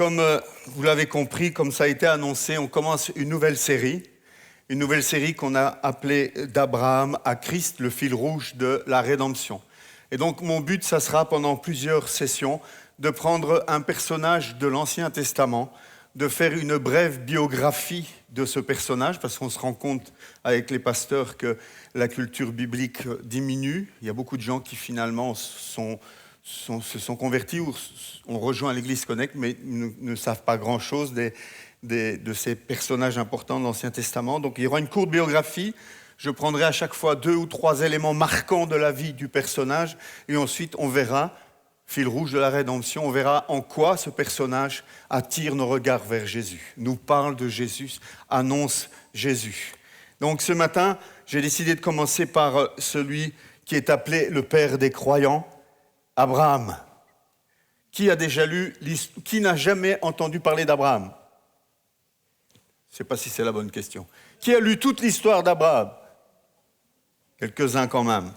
Comme vous l'avez compris, comme ça a été annoncé, on commence une nouvelle série qu'on a appelée d'Abraham à Christ, le fil rouge de la rédemption. Et donc mon but, ça sera pendant plusieurs sessions de prendre un personnage de l'Ancien Testament, de faire une brève biographie de ce personnage, parce qu'on se rend compte avec les pasteurs que la culture biblique diminue. Il y a beaucoup de gens qui finalement se sont convertis ou ont rejoint l'Église Connect, mais ne savent pas grand-chose de ces personnages importants de l'Ancien Testament. Donc il y aura une courte biographie. Je prendrai à chaque fois 2 ou 3 éléments marquants de la vie du personnage, et ensuite on verra, fil rouge de la rédemption, on verra en quoi ce personnage attire nos regards vers Jésus, nous parle de Jésus, annonce Jésus. Donc ce matin, j'ai décidé de commencer par celui qui est appelé le père des croyants, Abraham. Qui a déjà qui n'a jamais entendu parler d'Abraham? Je ne sais pas si c'est la bonne question. Qui a lu toute l'histoire d'Abraham? Quelques-uns quand même.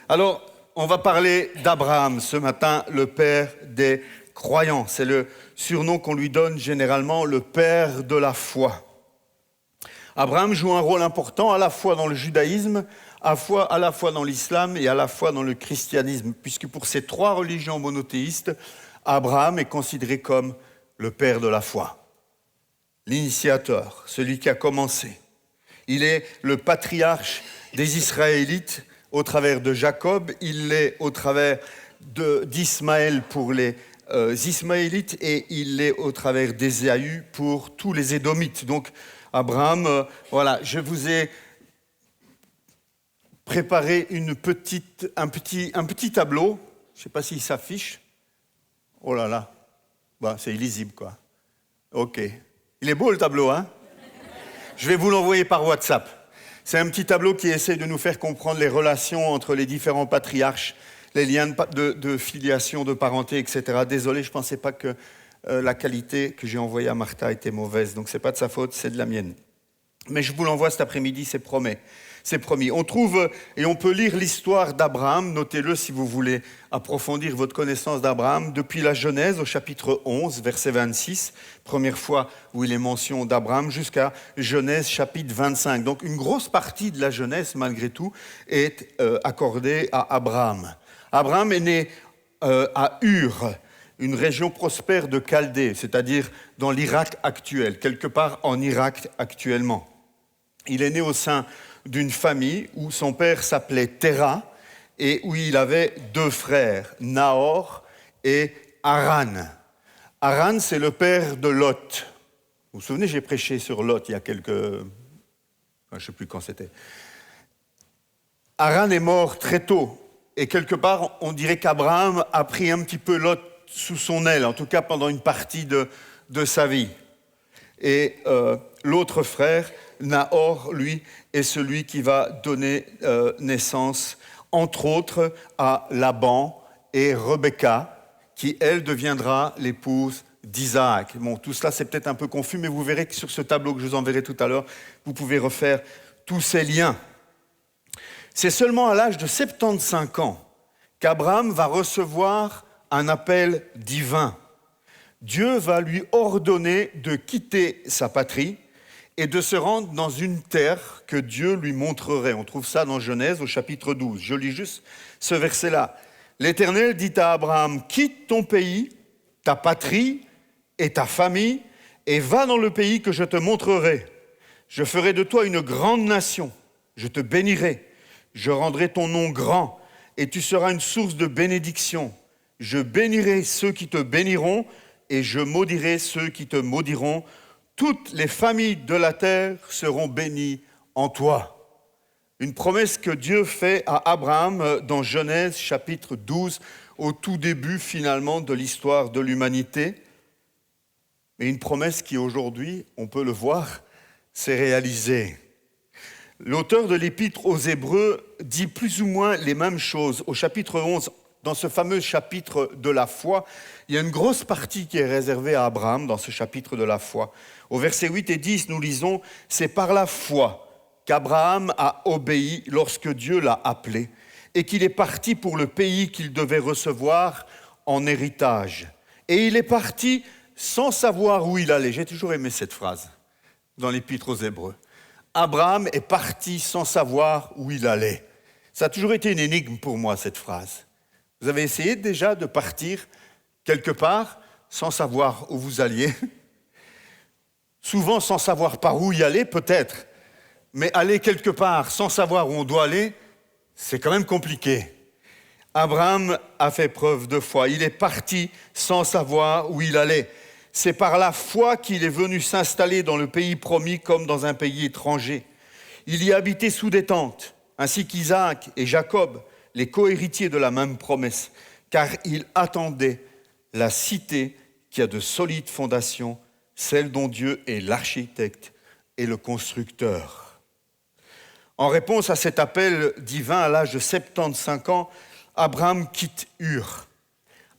Alors, on va parler d'Abraham ce matin, le père des croyants. C'est le surnom qu'on lui donne généralement, le père de la foi. Abraham joue un rôle important à la fois dans le judaïsme, à la fois dans l'islam et à la fois dans le christianisme, puisque pour ces 3 religions monothéistes, Abraham est considéré comme le père de la foi, l'initiateur, celui qui a commencé. Il est le patriarche des Israélites au travers de Jacob, il l'est au travers d'Ismaël pour les Ismaélites et il l'est au travers d'Ésaü pour tous les Édomites. Donc Abraham, voilà, je vous ai préparé un petit tableau, je ne sais pas s'il s'affiche. Oh là là, bah, c'est illisible quoi. Ok, il est beau le tableau, hein? Je vais vous l'envoyer par WhatsApp. C'est un petit tableau qui essaie de nous faire comprendre les relations entre les différents patriarches, les liens de filiation, de parenté, etc. Désolé, je ne pensais pas que la qualité que j'ai envoyée à Martha était mauvaise, donc ce n'est pas de sa faute, c'est de la mienne. Mais je vous l'envoie cet après-midi, c'est promis. On trouve et on peut lire l'histoire d'Abraham, notez-le si vous voulez approfondir votre connaissance d'Abraham, depuis la Genèse au chapitre 11, verset 26, première fois où il est mention d'Abraham, jusqu'à Genèse chapitre 25. Donc une grosse partie de la Genèse, malgré tout, est accordée à Abraham. Abraham est né à Ur, une région prospère de Chaldée, c'est-à-dire dans l'Irak actuel, quelque part en Irak actuellement. Il est né au sein d'une famille où son père s'appelait Terah et où il avait 2 frères, Nahor et Haran. Haran, c'est le père de Lot. Vous vous souvenez, j'ai prêché sur Lot il y a je ne sais plus quand c'était. Haran est mort très tôt et quelque part, on dirait qu'Abraham a pris un petit peu Lot sous son aile, en tout cas pendant une partie de sa vie. Et l'autre frère, Nahor, lui, est celui qui va donner naissance, entre autres, à Laban et Rebecca, qui, elle, deviendra l'épouse d'Isaac. Bon, tout cela, c'est peut-être un peu confus, mais vous verrez que sur ce tableau que je vous enverrai tout à l'heure, vous pouvez refaire tous ces liens. C'est seulement à l'âge de 75 ans qu'Abraham va recevoir un appel divin. Dieu va lui ordonner de quitter sa patrie et de se rendre dans une terre que Dieu lui montrerait. On trouve ça dans Genèse au chapitre 12. Je lis juste ce verset-là. L'Éternel dit à Abraham, « Quitte ton pays, ta patrie et ta famille, et va dans le pays que je te montrerai. Je ferai de toi une grande nation, je te bénirai, je rendrai ton nom grand, et tu seras une source de bénédiction. Je bénirai ceux qui te béniront, et je maudirai ceux qui te maudiront. Toutes les familles de la terre seront bénies en toi. » Une promesse que Dieu fait à Abraham dans Genèse chapitre 12, au tout début finalement de l'histoire de l'humanité. Mais une promesse qui aujourd'hui, on peut le voir, s'est réalisée. L'auteur de l'Épître aux Hébreux dit plus ou moins les mêmes choses. Au chapitre 11, dans ce fameux chapitre de la foi, il y a une grosse partie qui est réservée à Abraham dans ce chapitre de la foi. Au verset 8 et 10, nous lisons « C'est par la foi qu'Abraham a obéi lorsque Dieu l'a appelé et qu'il est parti pour le pays qu'il devait recevoir en héritage. Et il est parti sans savoir où il allait. J'ai toujours aimé cette phrase dans l'Épître aux Hébreux. Abraham est parti sans savoir où il allait. Ça a toujours été une énigme pour moi, cette phrase. Vous avez essayé déjà de partir quelque part sans savoir où vous alliez? Souvent sans savoir par où y aller, peut-être. Mais aller quelque part sans savoir où on doit aller, c'est quand même compliqué. Abraham a fait preuve de foi. Il est parti sans savoir où il allait. C'est par la foi qu'il est venu s'installer dans le pays promis comme dans un pays étranger. Il y habitait sous des tentes, ainsi qu'Isaac et Jacob, les co-héritiers de la même promesse, car il attendait la cité qui a de solides fondations, celle dont Dieu est l'architecte et le constructeur. En réponse à cet appel divin, à l'âge de 75 ans, Abraham quitte Ur.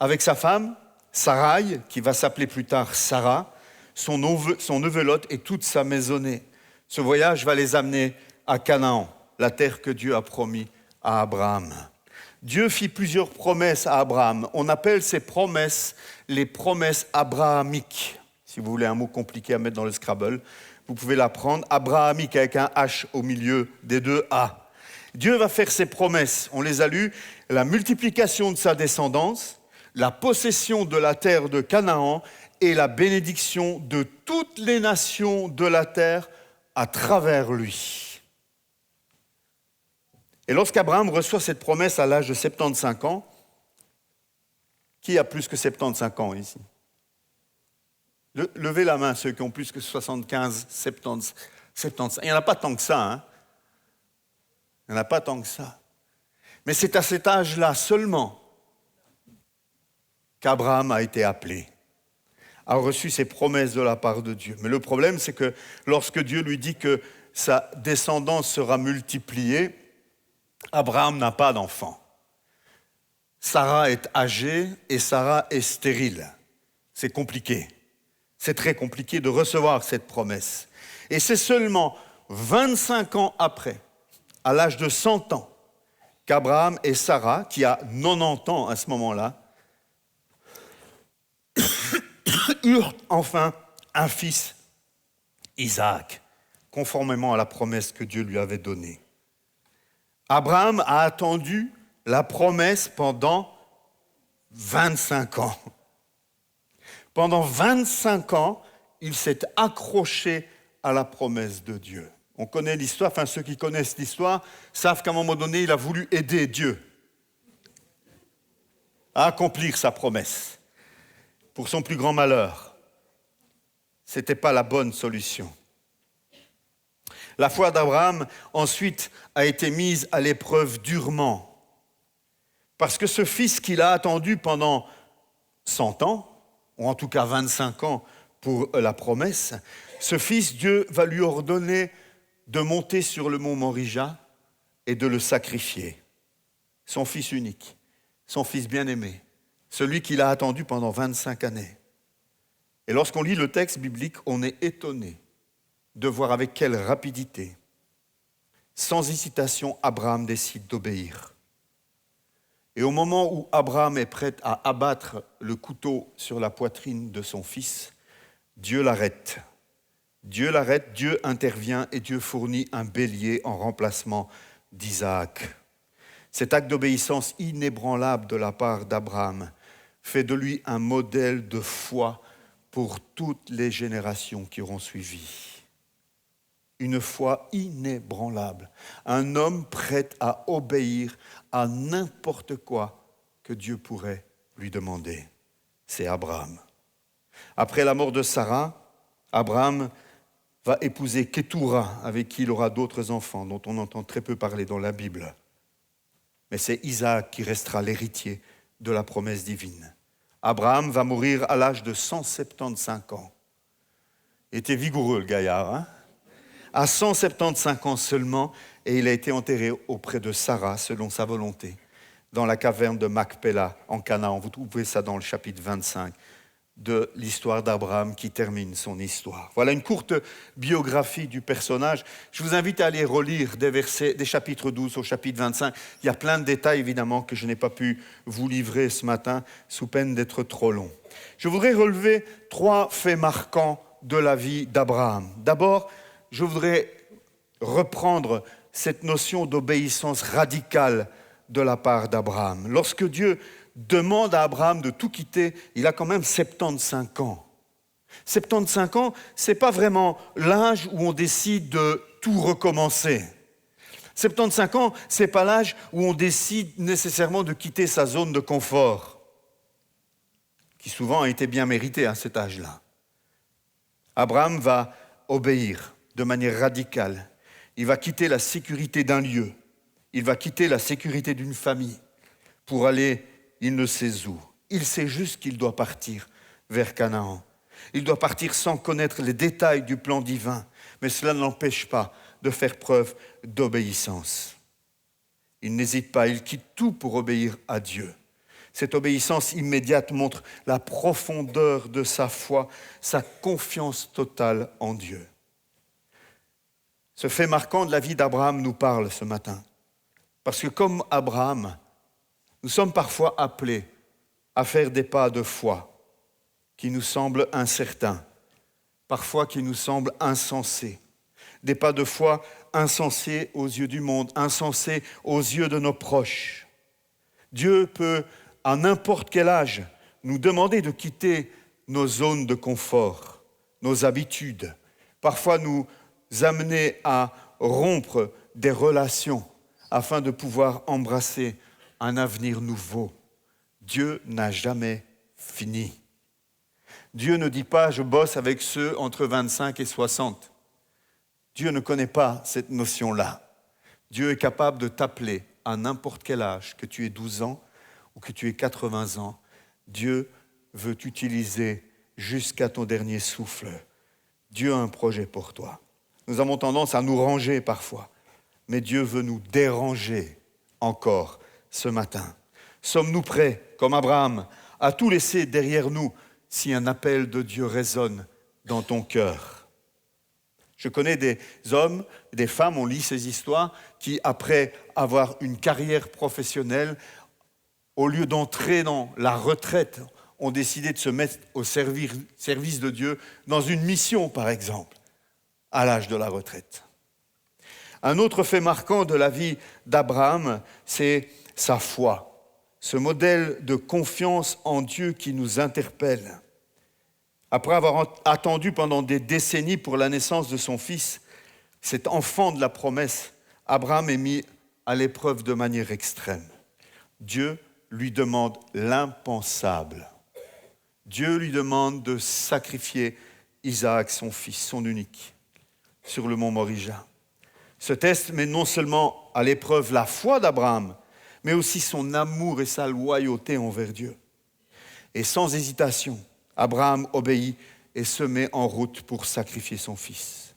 Avec sa femme, Sarai, qui va s'appeler plus tard Sarah, son neveu Lot et toute sa maisonnée. Ce voyage va les amener à Canaan, la terre que Dieu a promis à Abraham. Dieu fit plusieurs promesses à Abraham. On appelle ces promesses les promesses abrahamiques. Si vous voulez un mot compliqué à mettre dans le Scrabble, vous pouvez l'apprendre. Abrahamique avec un H au milieu des deux A. Dieu va faire ses promesses. On les a lues. La multiplication de sa descendance, la possession de la terre de Canaan et la bénédiction de toutes les nations de la terre à travers lui. Et lorsqu'Abraham reçoit cette promesse à l'âge de 75 ans, qui a plus que 75 ans ici? Levez la main ceux qui ont plus que 75, 70, 75. Il n'y en a pas tant que ça, hein? Il n'y en a pas tant que ça. Mais c'est à cet âge-là seulement qu'Abraham a été appelé, a reçu ses promesses de la part de Dieu. Mais le problème, c'est que lorsque Dieu lui dit que sa descendance sera multipliée, Abraham n'a pas d'enfant. Sarah est âgée et Sarah est stérile. C'est compliqué. C'est très compliqué de recevoir cette promesse. Et c'est seulement 25 ans après, à l'âge de 100 ans, qu'Abraham et Sarah, qui a 90 ans à ce moment-là, eurent enfin un fils, Isaac, conformément à la promesse que Dieu lui avait donnée. Abraham a attendu la promesse pendant 25 ans. Pendant 25 ans, il s'est accroché à la promesse de Dieu. On connaît l'histoire, enfin ceux qui connaissent l'histoire savent qu'à un moment donné, il a voulu aider Dieu à accomplir sa promesse. Pour son plus grand malheur, ce n'était pas la bonne solution. La foi d'Abraham, ensuite, a été mise à l'épreuve durement. Parce que ce fils qu'il a attendu pendant 100 ans, ou en tout cas 25 ans pour la promesse, ce fils, Dieu va lui ordonner de monter sur le mont Morija et de le sacrifier. Son fils unique, son fils bien-aimé, celui qu'il a attendu pendant 25 années. Et lorsqu'on lit le texte biblique, on est étonné de voir avec quelle rapidité, sans hésitation, Abraham décide d'obéir. Et au moment où Abraham est prêt à abattre le couteau sur la poitrine de son fils, Dieu l'arrête. Dieu l'arrête, Dieu intervient et Dieu fournit un bélier en remplacement d'Isaac. Cet acte d'obéissance inébranlable de la part d'Abraham fait de lui un modèle de foi pour toutes les générations qui auront suivi. Une foi inébranlable, un homme prêt à obéir à n'importe quoi que Dieu pourrait lui demander. C'est Abraham. Après la mort de Sarah, Abraham va épouser Ketura, avec qui il aura d'autres enfants, dont on entend très peu parler dans la Bible. Mais c'est Isaac qui restera l'héritier de la promesse divine. Abraham va mourir à l'âge de 175 ans. Il était vigoureux, le gaillard, hein? À 175 ans seulement, et il a été enterré auprès de Sarah, selon sa volonté, dans la caverne de Macpéla, en Canaan. Vous trouvez ça dans le chapitre 25 de l'histoire d'Abraham qui termine son histoire. Voilà une courte biographie du personnage. Je vous invite à aller relire des chapitres 12 au chapitre 25. Il y a plein de détails, évidemment, que je n'ai pas pu vous livrer ce matin, sous peine d'être trop long. Je voudrais relever 3 faits marquants de la vie d'Abraham. D'abord, je voudrais reprendre cette notion d'obéissance radicale de la part d'Abraham. Lorsque Dieu demande à Abraham de tout quitter, il a quand même 75 ans. 75 ans, ce n'est pas vraiment l'âge où on décide de tout recommencer. 75 ans, ce n'est pas l'âge où on décide nécessairement de quitter sa zone de confort, qui souvent a été bien méritée à cet âge-là. Abraham va obéir de manière radicale. Il va quitter la sécurité d'un lieu. Il va quitter la sécurité d'une famille pour aller, il ne sait où. Il sait juste qu'il doit partir vers Canaan. Il doit partir sans connaître les détails du plan divin, mais cela ne l'empêche pas de faire preuve d'obéissance. Il n'hésite pas, il quitte tout pour obéir à Dieu. Cette obéissance immédiate montre la profondeur de sa foi, sa confiance totale en Dieu. Ce fait marquant de la vie d'Abraham nous parle ce matin. Parce que comme Abraham, nous sommes parfois appelés à faire des pas de foi qui nous semblent incertains, parfois qui nous semblent insensés. Des pas de foi insensés aux yeux du monde, insensés aux yeux de nos proches. Dieu peut, à n'importe quel âge, nous demander de quitter nos zones de confort, nos habitudes, parfois nous amener à rompre des relations afin de pouvoir embrasser un avenir nouveau. Dieu n'a jamais fini. Dieu ne dit pas « je bosse avec ceux entre 25 et 60 ». Dieu ne connaît pas cette notion-là. Dieu est capable de t'appeler à n'importe quel âge, que tu aies 12 ans ou que tu aies 80 ans. Dieu veut t'utiliser jusqu'à ton dernier souffle. Dieu a un projet pour toi. Nous avons tendance à nous ranger parfois, mais Dieu veut nous déranger encore ce matin. Sommes-nous prêts, comme Abraham, à tout laisser derrière nous si un appel de Dieu résonne dans ton cœur? Je connais des hommes, des femmes, on lit ces histoires, qui, après avoir une carrière professionnelle, au lieu d'entrer dans la retraite, ont décidé de se mettre au service de Dieu dans une mission, par exemple, à l'âge de la retraite. Un autre fait marquant de la vie d'Abraham, c'est sa foi, ce modèle de confiance en Dieu qui nous interpelle. Après avoir attendu pendant des décennies pour la naissance de son fils, cet enfant de la promesse, Abraham est mis à l'épreuve de manière extrême. Dieu lui demande l'impensable. Dieu lui demande de sacrifier Isaac, son fils, son unique, sur le mont Moria. Ce test met non seulement à l'épreuve la foi d'Abraham, mais aussi son amour et sa loyauté envers Dieu. Et sans hésitation, Abraham obéit et se met en route pour sacrifier son fils.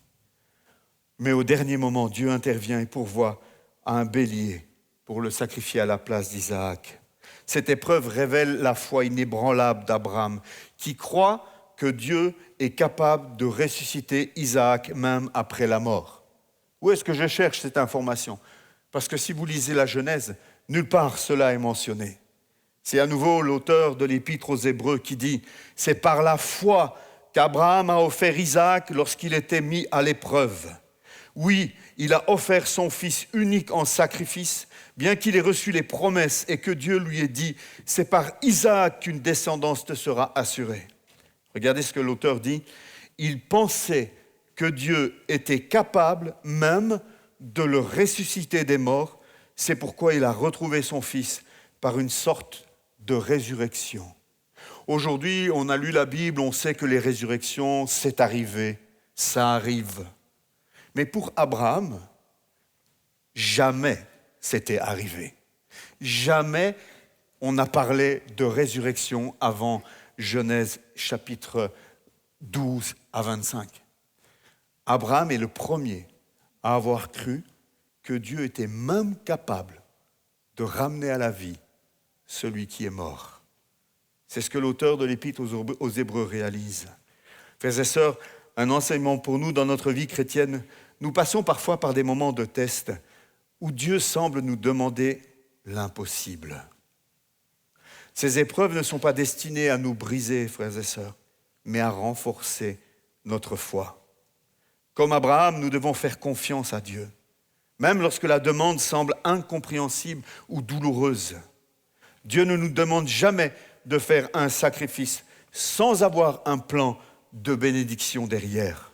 Mais au dernier moment, Dieu intervient et pourvoit à un bélier pour le sacrifier à la place d'Isaac. Cette épreuve révèle la foi inébranlable d'Abraham, qui croit que Dieu est capable de ressusciter Isaac même après la mort. Où est-ce que je cherche cette information? Parce que si vous lisez la Genèse, nulle part cela est mentionné. C'est à nouveau l'auteur de l'Épître aux Hébreux qui dit « C'est par la foi qu'Abraham a offert Isaac lorsqu'il était mis à l'épreuve. Oui, il a offert son fils unique en sacrifice, bien qu'il ait reçu les promesses et que Dieu lui ait dit « C'est par Isaac qu'une descendance te sera assurée. » Regardez ce que l'auteur dit. Il pensait que Dieu était capable même de le ressusciter des morts. C'est pourquoi il a retrouvé son fils par une sorte de résurrection. Aujourd'hui, on a lu la Bible, on sait que les résurrections, c'est arrivé, ça arrive. Mais pour Abraham, jamais c'était arrivé. Jamais on a parlé de résurrection avant Genèse chapitre 12 à 25. Abraham est le premier à avoir cru que Dieu était même capable de ramener à la vie celui qui est mort. C'est ce que l'auteur de l'Épître aux Hébreux réalise. Frères et sœurs, un enseignement pour nous dans notre vie chrétienne. Nous passons parfois par des moments de test où Dieu semble nous demander l'impossible. Ces épreuves ne sont pas destinées à nous briser, frères et sœurs, mais à renforcer notre foi. Comme Abraham, nous devons faire confiance à Dieu, même lorsque la demande semble incompréhensible ou douloureuse. Dieu ne nous demande jamais de faire un sacrifice sans avoir un plan de bénédiction derrière.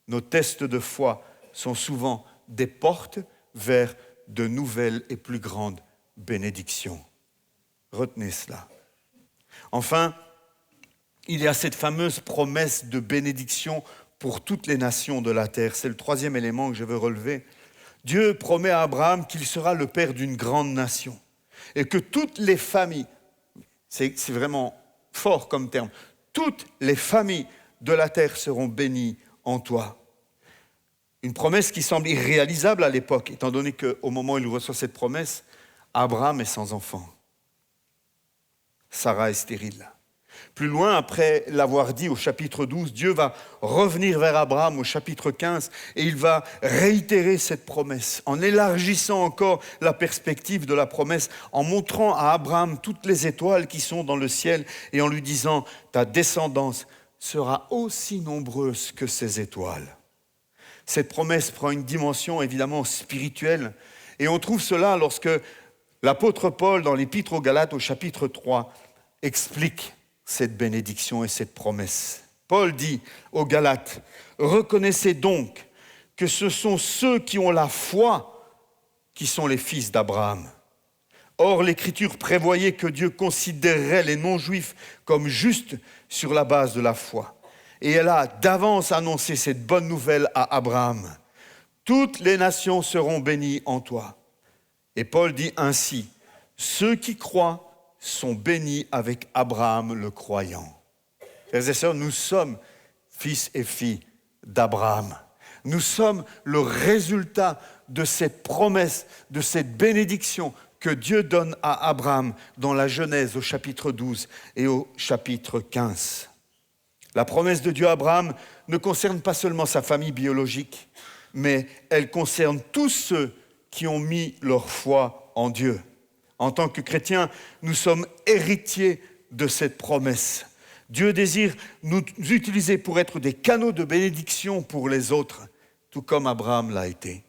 Nos tests de foi sont souvent des portes vers de nouvelles et plus grandes bénédictions. Retenez cela. Enfin, il y a cette fameuse promesse de bénédiction pour toutes les nations de la terre. C'est le troisième élément que je veux relever. Dieu promet à Abraham qu'il sera le père d'une grande nation et que toutes les familles, c'est vraiment fort comme terme, toutes les familles de la terre seront bénies en toi. Une promesse qui semble irréalisable à l'époque, étant donné qu'au moment où il reçoit cette promesse, Abraham est sans enfant. Sarah est stérile. Plus loin, après l'avoir dit au chapitre 12, Dieu va revenir vers Abraham au chapitre 15 et il va réitérer cette promesse en élargissant encore la perspective de la promesse, en montrant à Abraham toutes les étoiles qui sont dans le ciel et en lui disant « Ta descendance sera aussi nombreuse que ces étoiles ». Cette promesse prend une dimension évidemment spirituelle et on trouve cela lorsque l'apôtre Paul, dans l'Épître aux Galates au chapitre 3, explique cette bénédiction et cette promesse. Paul dit aux Galates, « Reconnaissez donc que ce sont ceux qui ont la foi qui sont les fils d'Abraham. Or, l'Écriture prévoyait que Dieu considérerait les non-juifs comme justes sur la base de la foi. Et elle a d'avance annoncé cette bonne nouvelle à Abraham. Toutes les nations seront bénies en toi. » Et Paul dit ainsi, « Ceux qui croient sont bénis avec Abraham le croyant. » Frères et sœurs, nous sommes fils et filles d'Abraham. Nous sommes le résultat de cette promesse, de cette bénédiction que Dieu donne à Abraham dans la Genèse au chapitre 12 et au chapitre 15. La promesse de Dieu à Abraham ne concerne pas seulement sa famille biologique, mais elle concerne tous ceux qui ont mis leur foi en Dieu. En tant que chrétiens, nous sommes héritiers de cette promesse. Dieu désire nous utiliser pour être des canaux de bénédiction pour les autres, tout comme Abraham l'a été.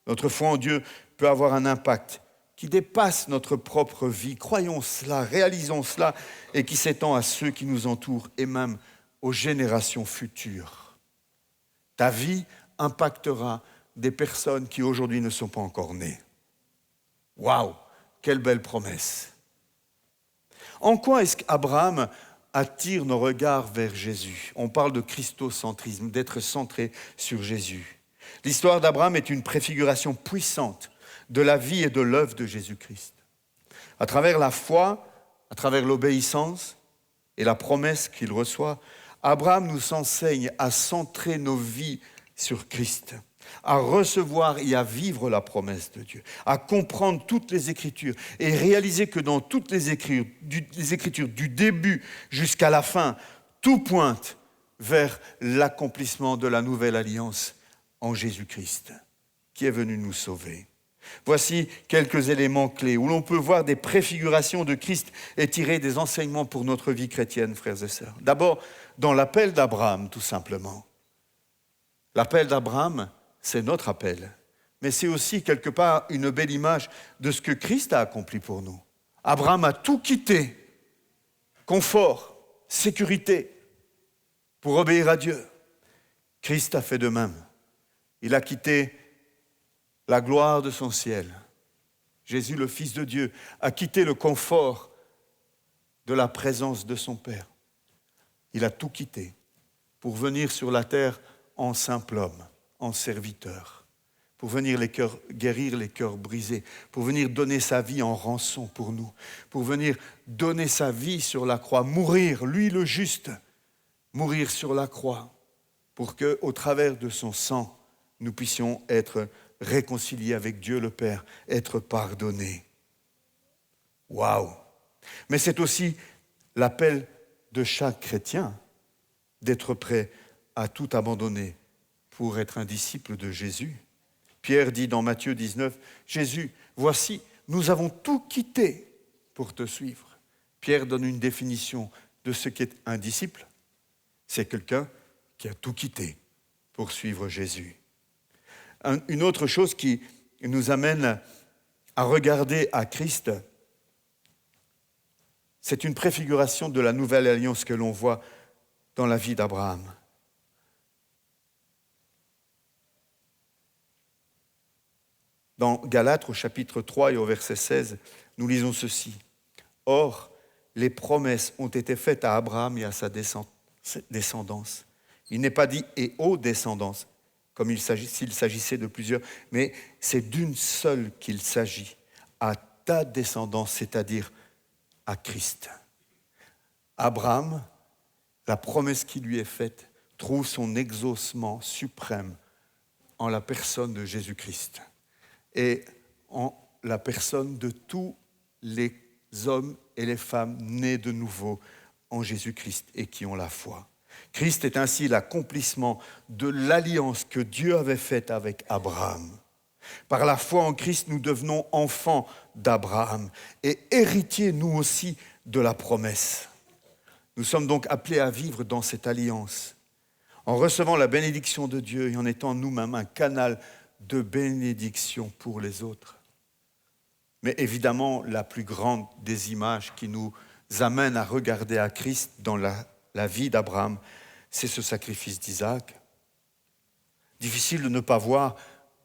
Notre foi en Dieu peut avoir un impact qui dépasse notre propre vie. Croyons cela, réalisons cela, et qui s'étend à ceux qui nous entourent et même aux générations futures. Ta vie impactera des personnes qui aujourd'hui ne sont pas encore nées. Waouh! Quelle belle promesse. En quoi est-ce qu'Abraham attire nos regards vers Jésus? On parle de christocentrisme, d'être centré sur Jésus. L'histoire d'Abraham est une préfiguration puissante de la vie et de l'œuvre de Jésus-Christ. À travers la foi, à travers l'obéissance et la promesse qu'il reçoit, Abraham nous enseigne à centrer nos vies sur Christ, à recevoir et à vivre la promesse de Dieu, à comprendre toutes les Écritures et réaliser que dans toutes les Écritures, du début jusqu'à la fin, tout pointe vers l'accomplissement de la nouvelle alliance en Jésus-Christ, qui est venu nous sauver. Voici quelques éléments clés où l'on peut voir des préfigurations de Christ et tirer des enseignements pour notre vie chrétienne, frères et sœurs. D'abord, dans l'appel d'Abraham, tout simplement. L'appel d'Abraham, c'est notre appel, mais c'est aussi quelque part une belle image de ce que Christ a accompli pour nous. Abraham a tout quitté, confort, sécurité, pour obéir à Dieu. Christ a fait de même. Il a quitté la gloire de son ciel. Jésus, le Fils de Dieu, a quitté le confort de la présence de son Père. Il a tout quitté pour venir sur la terre en simple homme, en serviteur, pour venir guérir les cœurs brisés, pour venir donner sa vie en rançon pour nous, pour venir donner sa vie sur la croix, mourir, lui le juste, mourir sur la croix, pour qu'au travers de son sang, nous puissions être réconciliés avec Dieu le Père, être pardonnés. Waouh! Mais c'est aussi l'appel de chaque chrétien d'être prêt à tout abandonner pour être un disciple de Jésus. Pierre dit dans Matthieu 19, « Jésus, voici, nous avons tout quitté pour te suivre. » Pierre donne une définition de ce qu'est un disciple. C'est quelqu'un qui a tout quitté pour suivre Jésus. Une autre chose qui nous amène à regarder à Christ, c'est une préfiguration de la nouvelle alliance que l'on voit dans la vie d'Abraham. Dans Galates, au chapitre 3 et au verset 16, nous lisons ceci. « Or, les promesses ont été faites à Abraham et à sa descendance. Il n'est pas dit « et aux descendances », comme s'il s'agissait de plusieurs, mais c'est d'une seule qu'il s'agit, à ta descendance, c'est-à-dire à Christ. Abraham, la promesse qui lui est faite, trouve son exaucement suprême en la personne de Jésus-Christ et en la personne de tous les hommes et les femmes nés de nouveau en Jésus-Christ et qui ont la foi. Christ est ainsi l'accomplissement de l'alliance que Dieu avait faite avec Abraham. Par la foi en Christ, nous devenons enfants d'Abraham et héritiers, nous aussi, de la promesse. Nous sommes donc appelés à vivre dans cette alliance, en recevant la bénédiction de Dieu et en étant nous-mêmes un canal de bénédiction pour les autres. Mais évidemment, la plus grande des images qui nous amène à regarder à Christ dans la vie d'Abraham, c'est ce sacrifice d'Isaac. Difficile de ne pas voir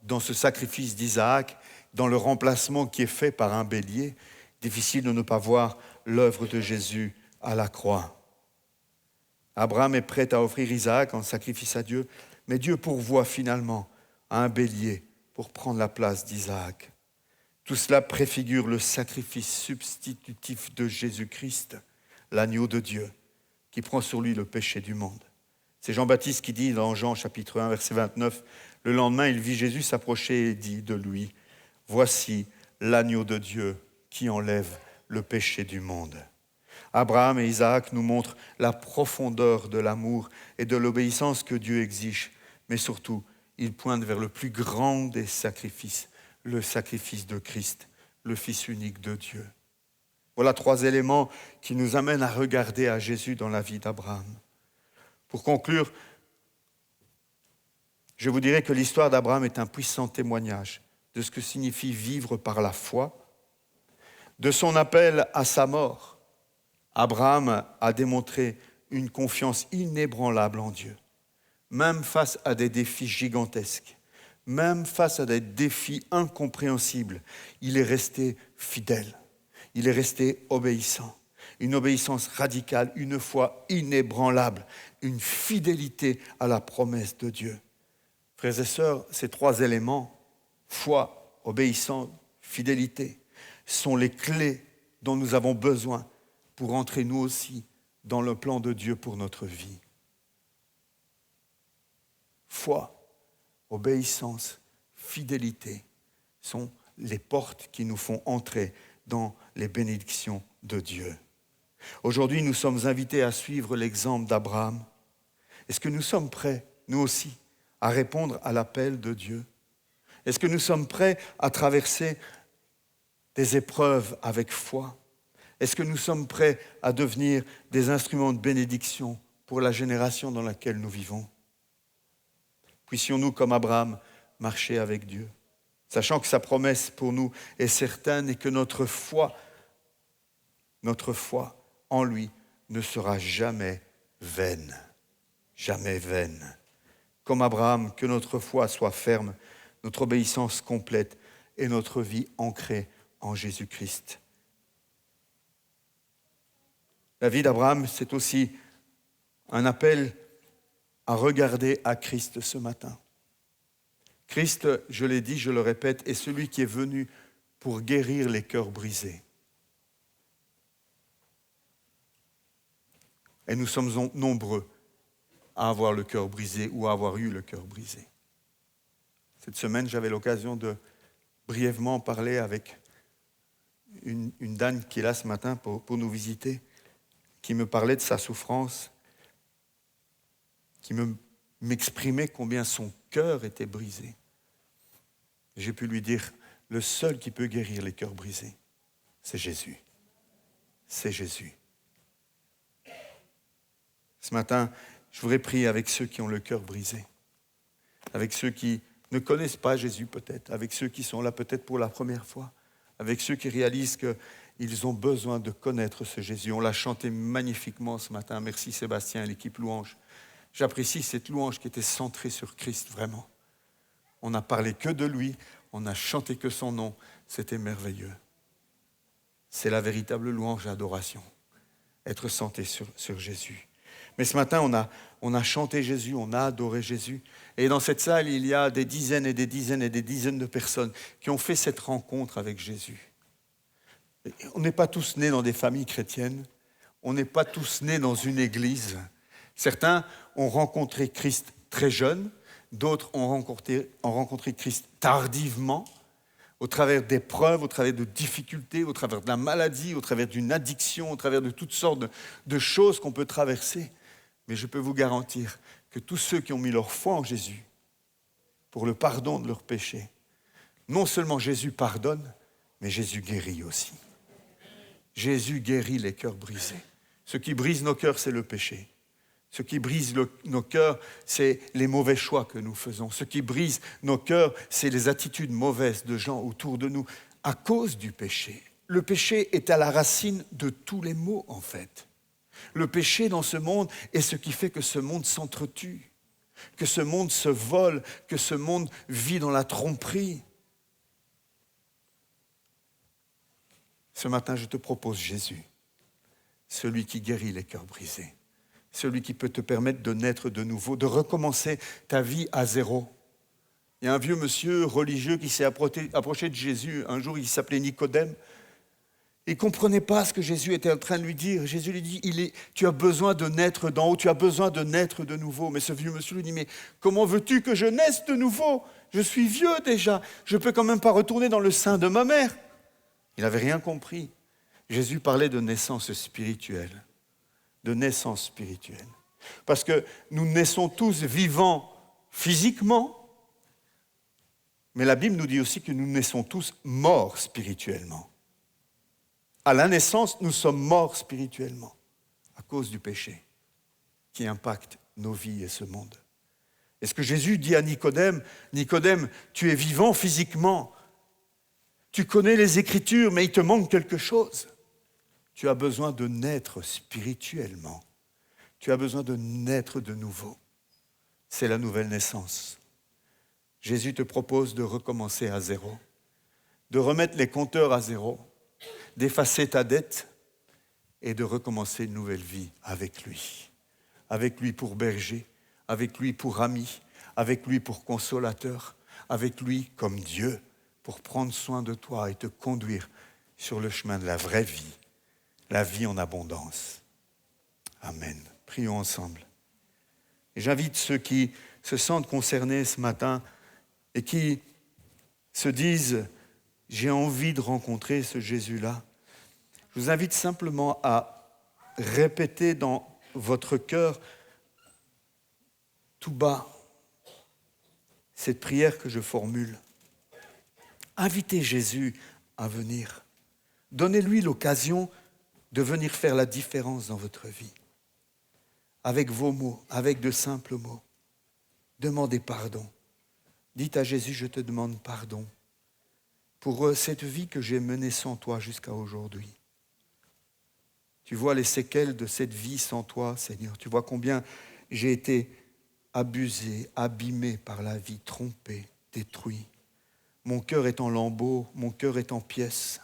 dans ce sacrifice d'Isaac, dans le remplacement qui est fait par un bélier, difficile de ne pas voir l'œuvre de Jésus à la croix. Abraham est prêt à offrir Isaac en sacrifice à Dieu, mais Dieu pourvoit finalement à un bélier pour prendre la place d'Isaac. Tout cela préfigure le sacrifice substitutif de Jésus-Christ, l'agneau de Dieu, qui prend sur lui le péché du monde. C'est Jean-Baptiste qui dit dans Jean chapitre 1, verset 29, « Le lendemain, il vit Jésus s'approcher et dit de lui, « Voici l'agneau de Dieu qui enlève le péché du monde. » Abraham et Isaac nous montrent la profondeur de l'amour et de l'obéissance que Dieu exige, mais surtout, ils pointent vers le plus grand des sacrifices, le sacrifice de Christ, le Fils unique de Dieu. Voilà 3 éléments qui nous amènent à regarder à Jésus dans la vie d'Abraham. Pour conclure, je vous dirais que l'histoire d'Abraham est un puissant témoignage de ce que signifie vivre par la foi, de son appel à sa mort. Abraham a démontré une confiance inébranlable en Dieu, même face à des défis gigantesques. Même face à des défis incompréhensibles, il est resté fidèle, il est resté obéissant. Une obéissance radicale, une foi inébranlable, une fidélité à la promesse de Dieu. Frères et sœurs, ces 3 éléments, foi, obéissance, fidélité, sont les clés dont nous avons besoin pour entrer nous aussi dans le plan de Dieu pour notre vie. Foi, obéissance, fidélité sont les portes qui nous font entrer dans les bénédictions de Dieu. Aujourd'hui, nous sommes invités à suivre l'exemple d'Abraham. Est-ce que nous sommes prêts, nous aussi, à répondre à l'appel de Dieu? Est-ce que nous sommes prêts à traverser des épreuves avec foi? Est-ce que nous sommes prêts à devenir des instruments de bénédiction pour la génération dans laquelle nous vivons? Puissions-nous, comme Abraham, marcher avec Dieu, sachant que sa promesse pour nous est certaine et que notre foi en lui ne sera jamais vaine. Jamais vaine. Comme Abraham, que notre foi soit ferme, notre obéissance complète et notre vie ancrée en Jésus-Christ. La vie d'Abraham, c'est aussi un appel à regarder à Christ ce matin. Christ, je l'ai dit, je le répète, est celui qui est venu pour guérir les cœurs brisés. Et nous sommes nombreux à avoir le cœur brisé ou à avoir eu le cœur brisé. Cette semaine, j'avais l'occasion de brièvement parler avec une dame qui est là ce matin pour nous visiter. qui me parlait de sa souffrance, qui m'exprimait combien son cœur était brisé. J'ai pu lui dire, le seul qui peut guérir les cœurs brisés, c'est Jésus. C'est Jésus. Ce matin, je voudrais prier avec ceux qui ont le cœur brisé, avec ceux qui ne connaissent pas Jésus peut-être, avec ceux qui sont là peut-être pour la première fois, avec ceux qui réalisent qu'ils ont besoin de connaître ce Jésus. On l'a chanté magnifiquement ce matin. Merci Sébastien et l'équipe Louange. J'apprécie cette louange qui était centrée sur Christ, vraiment. On n'a parlé que de lui, on n'a chanté que son nom. C'était merveilleux. C'est la véritable louange et adoration, être centré sur Jésus. Mais ce matin, on a chanté Jésus, on a adoré Jésus. Et dans cette salle, il y a des dizaines et des dizaines et des dizaines de personnes qui ont fait cette rencontre avec Jésus. On n'est pas tous nés dans des familles chrétiennes. On n'est pas tous nés dans une église. Certains ont rencontré Christ très jeunes. D'autres ont rencontré Christ tardivement, au travers d'épreuves, au travers de difficultés, au travers de la maladie, au travers d'une addiction, au travers de toutes sortes de choses qu'on peut traverser. Mais je peux vous garantir que tous ceux qui ont mis leur foi en Jésus, pour le pardon de leurs péchés, non seulement Jésus pardonne, mais Jésus guérit aussi. Jésus guérit les cœurs brisés. Ce qui brise nos cœurs, c'est le péché. Ce qui brise nos cœurs, c'est les mauvais choix que nous faisons. Ce qui brise nos cœurs, c'est les attitudes mauvaises de gens autour de nous à cause du péché. Le péché est à la racine de tous les maux, en fait. Le péché dans ce monde est ce qui fait que ce monde s'entretue, que ce monde se vole, que ce monde vit dans la tromperie. Ce matin, je te propose Jésus, celui qui guérit les cœurs brisés. Celui qui peut te permettre de naître de nouveau, de recommencer ta vie à zéro. Il y a un vieux monsieur religieux qui s'est approché de Jésus. Un jour, il s'appelait Nicodème. Il ne comprenait pas ce que Jésus était en train de lui dire. Jésus lui dit, tu as besoin de naître d'en haut, tu as besoin de naître de nouveau. Mais ce vieux monsieur lui dit, mais comment veux-tu que je naisse de nouveau? Je suis vieux déjà, je ne peux quand même pas retourner dans le sein de ma mère. Il n'avait rien compris. Jésus parlait de naissance spirituelle. De naissance spirituelle. Parce que nous naissons tous vivants physiquement, mais la Bible nous dit aussi que nous naissons tous morts spirituellement. À la naissance, nous sommes morts spirituellement à cause du péché qui impacte nos vies et ce monde. Et ce que Jésus dit à Nicodème, Nicodème, tu es vivant physiquement, tu connais les Écritures, mais il te manque quelque chose. Tu as besoin de naître spirituellement. Tu as besoin de naître de nouveau. C'est la nouvelle naissance. Jésus te propose de recommencer à zéro, de remettre les compteurs à zéro, d'effacer ta dette et de recommencer une nouvelle vie avec lui. Avec lui pour berger, avec lui pour ami, avec lui pour consolateur, avec lui comme Dieu pour prendre soin de toi et te conduire sur le chemin de la vraie vie. La vie en abondance. Amen. Prions ensemble. Et j'invite ceux qui se sentent concernés ce matin et qui se disent « J'ai envie de rencontrer ce Jésus-là ». Je vous invite simplement à répéter dans votre cœur tout bas cette prière que je formule. Invitez Jésus à venir. Donnez-lui l'occasion de venir faire la différence dans votre vie. Avec vos mots, avec de simples mots. Demandez pardon. Dites à Jésus, je te demande pardon pour cette vie que j'ai menée sans toi jusqu'à aujourd'hui. Tu vois les séquelles de cette vie sans toi, Seigneur. Tu vois combien j'ai été abusé, abîmé par la vie, trompé, détruit. Mon cœur est en lambeaux, mon cœur est en pièces.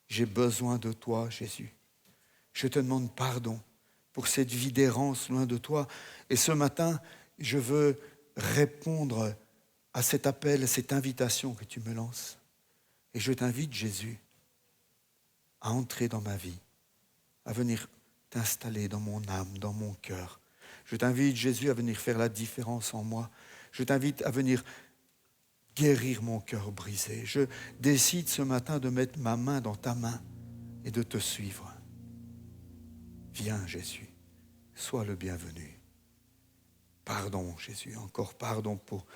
J'ai besoin de toi, Jésus. Je te demande pardon pour cette vie d'errance loin de toi. Et ce matin, je veux répondre à cet appel, à cette invitation que tu me lances. Et je t'invite, Jésus, à entrer dans ma vie, à venir t'installer dans mon âme, dans mon cœur. Je t'invite, Jésus, à venir faire la différence en moi. Je t'invite à venir guérir mon cœur brisé. Je décide ce matin de mettre ma main dans ta main et de te suivre. Viens, Jésus, sois le bienvenu. Pardon, Jésus, encore pardon pour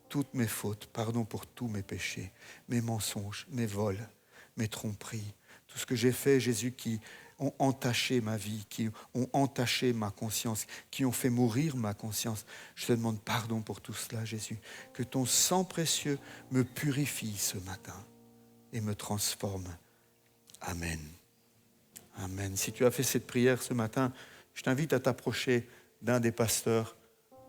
toutes mes fautes, pardon pour tous mes péchés, mes mensonges, mes vols, mes tromperies, tout ce que j'ai fait, Jésus, qui ont entaché ma vie, qui ont entaché ma conscience, qui ont fait mourir ma conscience. Je te demande pardon pour tout cela, Jésus. Que ton sang précieux me purifie ce matin et me transforme. Amen. Amen. Si tu as fait cette prière ce matin, je t'invite à t'approcher d'un des pasteurs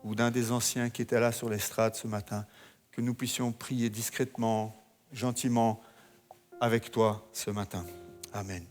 ou d'un des anciens qui étaient là sur l'estrade ce matin, que nous puissions prier discrètement, gentiment avec toi ce matin. Amen.